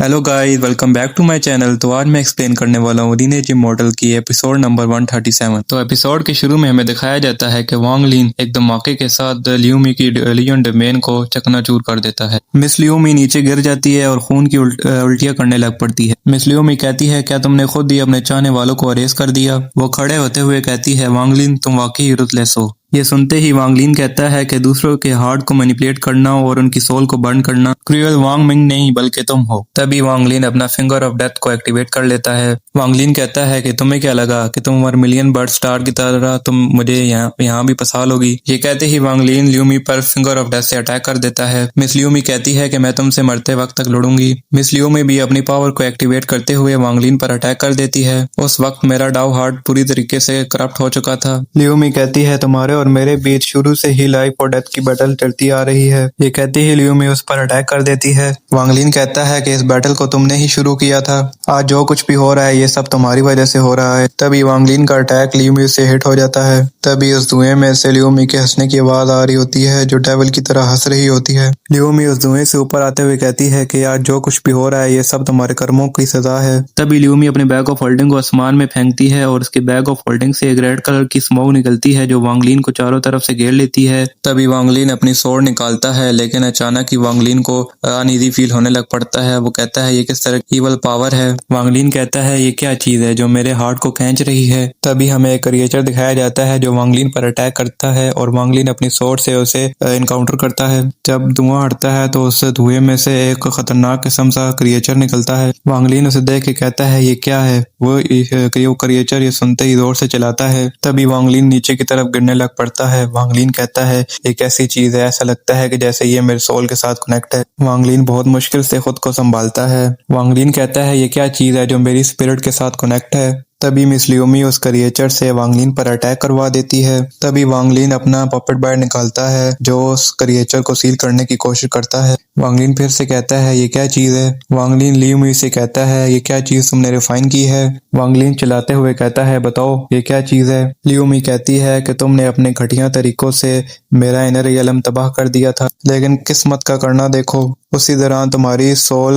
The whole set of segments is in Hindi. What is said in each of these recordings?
Hello guys, welcome back to my channel. तो आज मैं एक्सप्लेन करने वाला हूँ लीनिएज मॉडल की एपिसोड नंबर 137। तो एपिसोड के शुरू में हमें दिखाया जाता है कि वांग लिन एक धमाके के साथ ल्यूमी की लियन डोमेन को चकनाचूर कर देता है। मिस ल्यूमी नीचे गिर जाती है और खून की उल्टियां करने लग पड़ती है। मिस ल्यूमी कहती है, क्या तुमने खुद ही अपने चाहने वालों को अरेस्ट कर दिया? वो खड़े होते हुए कहती है, वांग लिन तुम वाकई रुतलेस हो। ये सुनते ही वांग लिन कहता है कि दूसरों के हार्ट को मैनिपुलेट करना और उनकी सोल को बर्न करना क्रूएल वांग मिंग नहीं बल्कि तुम हो। तभी वांग लिन अपना फिंगर ऑफ डेथ को एक्टिवेट कर लेता है। वांग लिन कहता है कि तुम्हें क्या लगा कि तुम वर्मिलियन बर्ड स्टार की तरह तुम मुझे यहाँ भी फंसा लोगी। ये कहते ही वांग लिन ल्यूमी पर फिंगर ऑफ डेथ से अटैक कर देता है। मिस ल्यूमी कहती है कि मैं तुमसे मरते वक्त तक लड़ूंगी। मिस ल्यूमी भी अपनी पावर को एक्टिवेट करते हुए वांग लिन पर अटैक कर देती है। उस वक्त मेरा डाउ हार्ट पूरी तरीके से करप्ट हो चुका था। ल्यूमी कहती है, तुम्हारे और मेरे बीच शुरू से ही लाइफ और डेथ की बैटल चलती आ रही है। ये कहती ही ल्यूमी उस पर अटैक कर देती है। वांग लिन कहता है कि इस बैटल को तुमने ही शुरू किया था। आज जो कुछ भी हो रहा है ये सब तुम्हारी वजह से हो रहा है। तभी वांग लिन का अटैक ल्यूमी से हिट हो जाता है। तभी उस धुएं में से ल्यूमी के हंसने की आवाज आ रही होती है, जो डेविल की तरह हंस रही होती है। ल्यूमी उस धुएं से ऊपर आते हुए कहती है कि आज जो कुछ भी हो रहा है ये सब तुम्हारे कर्मों की सजा है। तभी ल्यूमी अपने बैग ऑफ होल्डिंग को आसमान में फेंकती है और उसके बैग ऑफ होल्डिंग से एक रेड कलर की स्मोक निकलती है, जो वांग लिन को चारों तरफ से घेर लेती है। तभी वांग लिन अपनी स्वॉर्ड निकालता है, लेकिन अचानक ही वांग लिन को अनईजी फील होने लग पड़ता है। वो कहता है, ये किस तरह की इवल पावर है? वांग लिन कहता है, ये क्या चीज है जो मेरे हार्ट को खींच रही है? तभी हमें एक क्रिएचर दिखाया जाता है जो वांग लिन पर अटैक करता है और वांग लिन अपनी स्वॉर्ड से उसे इनकाउंटर करता है। जब धुआं हटता है तो उस धुएं में से एक खतरनाक किस्म सा क्रिएचर निकलता है। वांग लिन उसे देख के कहता है, ये क्या है? वो क्रिएचर ये सुनते ही जोर से चलाता है। तभी वांग लिन नीचे की तरफ गिरने लग पड़ता है। वांग लिन कहता है, एक ऐसी चीज है, ऐसा लगता है कि जैसे ये मेरे सोल के साथ कनेक्ट है। वांग लिन बहुत मुश्किल से खुद को संभालता है। वांग लिन कहता है, ये क्या चीज है जो मेरी स्पिरिट के साथ कनेक्ट है? तभी मिस ल्यूमी उस क्रिएचर से वांग लिन पर अटैक करवा देती है। तभी वांग लिन अपना पपेट बैट निकालता है जो उस क्रिएचर को सील करने की कोशिश करता है। वांग लिन फिर से कहता है, ये क्या चीज है? वांग लिन ल्यूमी से कहता है, ये क्या चीज तुमने रिफाइन की है? वांग लिन चिल्लाते हुए कहता है, बताओ ये क्या चीज है? ल्यूमी कहती है कि तुमने अपने घटिया तरीकों से मेरा इनर रियलम तबाह कर दिया था, लेकिन किस्मत का करना देखो, उसी दौरान तुम्हारी सोल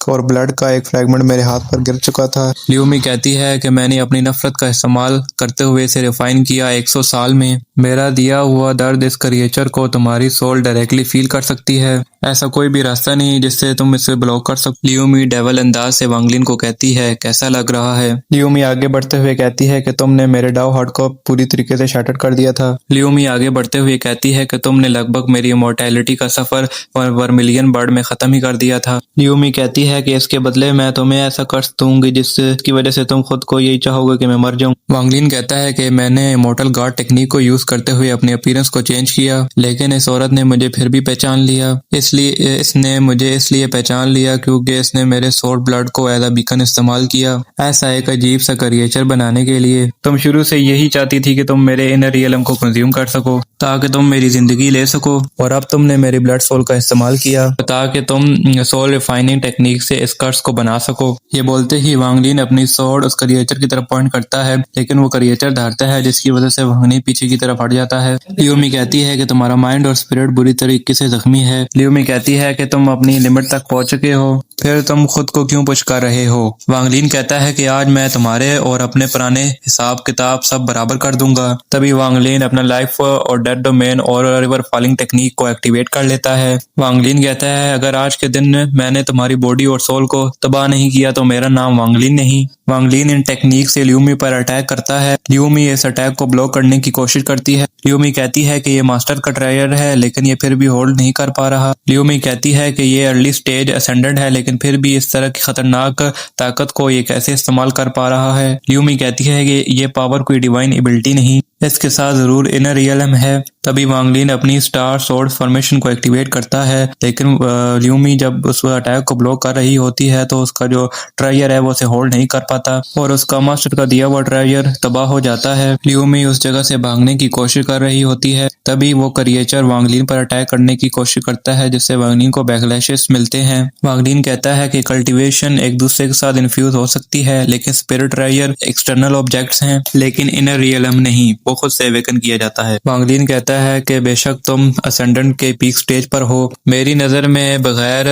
और ब्लड का एक फ्रैगमेंट मेरे हाथ पर गिर चुका था। ल्यूमी कहती है कि मैंने अपनी नफरत का इस्तेमाल करते हुए इसे रिफाइन किया 100 साल में। मेरा दिया हुआ दर्द इस क्रिएचर को तुम्हारी सोल डायरेक्टली फील कर सकती है। ऐसा कोई भी रास्ता नहीं जिससे तुम इसे ब्लॉक कर सको। ल्यूमी डेवल अंदाज से वांग लिन को कहती है, कैसा लग रहा है? ल्यूमी आगे बढ़ते हुए कहती है कि तुमने मेरे डाउ हार्ट को पूरी तरीके से शैटर कर दिया था। ल्यूमी आगे बढ़ते हुए कहती है कि तुमने लगभग मेरी इमॉर्टैलिटी का सफर वर्मिलियन बर्ड में खत्म ही कर दिया था। ल्यूमी कहती है कि इसके बदले मैं तुम्हें ऐसा कर्ज दूंगी जिसकी वजह से तुम खुद को यही चाहोगे कि मैं मर जाऊं। वांग लिन कहता है कि मैंने इमॉर्टल गार्ड टेक्निक को यूज करते हुए अपने अपीयरेंस को चेंज किया, लेकिन इस औरत ने मुझे फिर भी पहचान लिया। इसने मुझे इसलिए पहचान लिया क्योंकि इसने मेरे सोल ब्लड को एज अ बीकन इस्तेमाल किया, ऐसा एक अजीब सा क्रिएचर बनाने के लिए। तुम शुरू से यही चाहती थी कि तुम मेरे इनर रियलम को कंज्यूम कर सको ताकि तुम मेरी जिंदगी ले सको, और अब तुमने मेरी ब्लड सोल का इस्तेमाल किया ताकि तुम सोल रिफाइनिंग टेक्निक से इस कर्स को बना सको। ये बोलते ही वांग लिन अपनी स्वॉर्ड उस क्रिएचर की तरफ पॉइंट करता है, लेकिन वो क्रिएचर धरता है, जिसकी वजह से वांग लिन पीछे की तरफ हट जाता है। ल्यूमी कहती है कि तुम्हारा माइंड और स्पिरिट बुरी तरीके से जख्मी है। ल्यूमी कहती है कि तुम अपनी लिमिट तक पहुंच चुके हो, फिर तुम खुद को क्यों पुश कर रहे हो? वांग लिन कहता है कि आज मैं तुम्हारे और अपने पुराने हिसाब किताब सब बराबर कर दूंगा। तभी वांग लिन अपना लाइफ और डेथ डोमेन और रिवर फॉलिंग टेक्निक को एक्टिवेट कर लेता है। वांग लिन कहता है, अगर आज के दिन मैंने तुम्हारी बॉडी और सोल को तबाह नहीं किया तो मेरा नाम वांग लिन नहीं। वांग लिन इन टेक्निक से ल्यूमी पर अटैक करता है। ल्यूमी इस अटैक को ब्लॉक करने की कोशिश करती है। ल्यूमी कहती है कि ये मास्टर का ट्रायर है, लेकिन ये फिर भी होल्ड नहीं कर पा रहा। ल्यूमी कहती है कि ये अर्ली स्टेज असेंडेंट है, लेकिन फिर भी इस तरह की खतरनाक ताकत को ये कैसे इस्तेमाल कर पा रहा है। ल्यूमी कहती है कि ये पावर कोई डिवाइन एबिलिटी नहीं, इसके साथ जरूर इनर रियलम है। तभी वांग लिन अपनी स्टार सोर्ड फॉर्मेशन को एक्टिवेट करता है, लेकिन ल्यूमी जब उस अटैक को ब्लॉक कर रही होती है तो उसका जो ट्रायर है वो उसे होल्ड नहीं कर पाता और उसका मास्टर का दिया हुआ ट्रायर तबाह हो जाता है। ल्यूमी उस जगह से भागने की कोशिश कर रही होती है। तभी वो क्रिएचर वांग लिन पर अटैक करने की कोशिश करता है, जिससे वांग लिन को बैकलैशेस मिलते हैं। वांग लिन कहता है कि कल्टीवेशन एक दूसरे के साथ इन्फ्यूज हो सकती है, लेकिन स्पिरिट ट्रायर एक्सटर्नल ऑब्जेक्ट्स हैं, लेकिन इनर रियलम नहीं, वो खुद से अवेकन किया जाता है। वांग लिन कहता कहता है कि बेशक तुम असेंडेंट के पीक स्टेज पर हो, मेरी नज़र में बगैर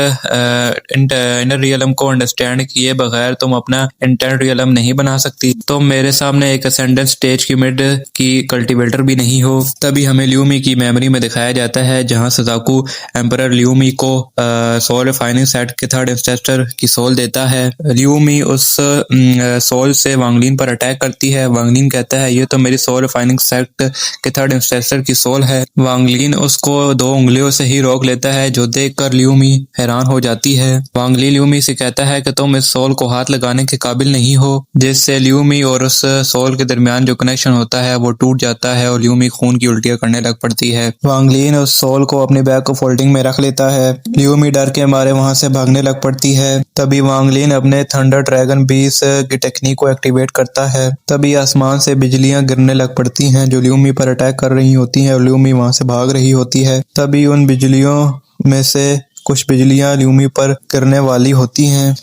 इनर रियलम को अंडरस्टैंड किए बगैर तुम अपना इंटर रियलम नहीं बना सकती। तुम मेरे सामने एक असेंडेंट स्टेज की मिड की कल्टीवेटर भी नहीं हो। तभी हमें ल्यूमी की मेमोरी में दिखाया जाता है जहां सजाकू एम्परर ल्यूमी को सोल रिफाइनिंग सेट के थर्ड इंसेस्टर की सोल देता है। ल्यूमी उस सोल से वांगलिन पर अटैक करती है। वांगलिन कहता है ये तो मेरी सोल रिफाइनिंग सेट के थर्ड इंसेस्टर की सोल है। वांगलिन उसको 2 उंगलियों से ही रोक लेता है, जो देखकर ल्यूमी हैरान हो जाती है। वांगलिन ल्यूमी से कहता है कि तुम इस सोल को हाथ लगाने के काबिल नहीं हो, जिससे ल्यूमी और उस सोल के दरमियान जो कनेक्शन होता है वो टूट जाता है और ल्यूमी खून की उल्टियां करने लग पड़ती है। वांगलिन उस सोल को अपने बैग को फोल्डिंग में रख लेता है। ल्यूमी डर के मारे वहां से भागने लग पड़ती है। तभी वांगलिन अपने थंडर ड्रैगन बीस की टेक्निक को एक्टिवेट करता है। तभी आसमान से बिजलियां गिरने लग पड़ती हैं जो ल्यूमी पर अटैक कर रही होती हैं और ल्यूमी वहां से भाग रही होती है। तभी उन बिजलियों में से कुछ बिजलियां ल्यूमी पर गिरने वाली होती हैं।